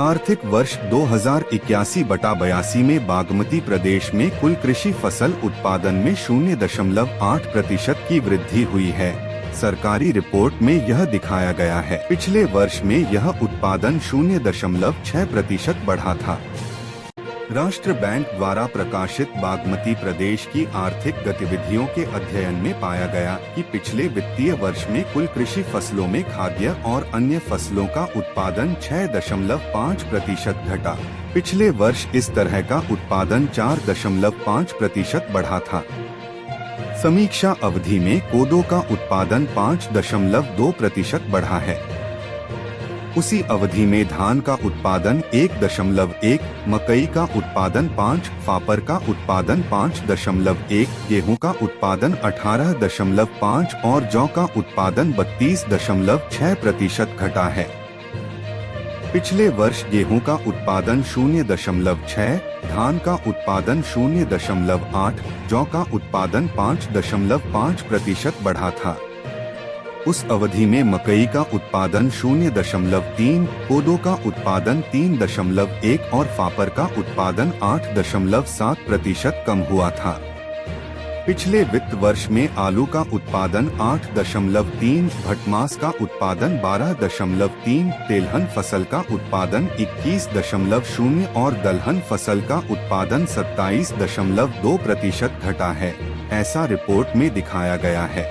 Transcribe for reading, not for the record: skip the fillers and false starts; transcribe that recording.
आर्थिक वर्ष 2081-82 में बागमती प्रदेश में कुल कृषि फसल उत्पादन में 0.8% की वृद्धि हुई है। सरकारी रिपोर्ट में यह दिखाया गया है। पिछले वर्ष में यह उत्पादन 0.6% बढ़ा था। राष्ट्र बैंक द्वारा प्रकाशित बागमती प्रदेश की आर्थिक गतिविधियों के अध्ययन में पाया गया कि पिछले वित्तीय वर्ष में कुल कृषि फसलों में खाद्य और अन्य फसलों का उत्पादन 6.5% घटा। पिछले वर्ष इस तरह का उत्पादन 4.5% बढ़ा था। समीक्षा अवधि में कोदो का उत्पादन 5.2% बढ़ा है। उसी अवधि में धान का उत्पादन 1.1, मकई का उत्पादन 5, फापर का उत्पादन 5.1, गेहूं का उत्पादन 18.5 और जौ का उत्पादन 32.6% घटा है। पिछले वर्ष गेहूं का उत्पादन 0.6, धान का उत्पादन 0.8, जौ का उत्पादन 5.5% बढ़ा था। उस अवधि में मकई का उत्पादन 0.3, कोदो का उत्पादन 3.1 और फापर का उत्पादन 8.7% कम हुआ था। पिछले वित्त वर्ष में आलू का उत्पादन 8.3, भटमास का उत्पादन 12.3, तेलहन फसल का उत्पादन 21.0 और दलहन फसल का उत्पादन 27.2% घटा है, ऐसा रिपोर्ट में दिखाया गया है।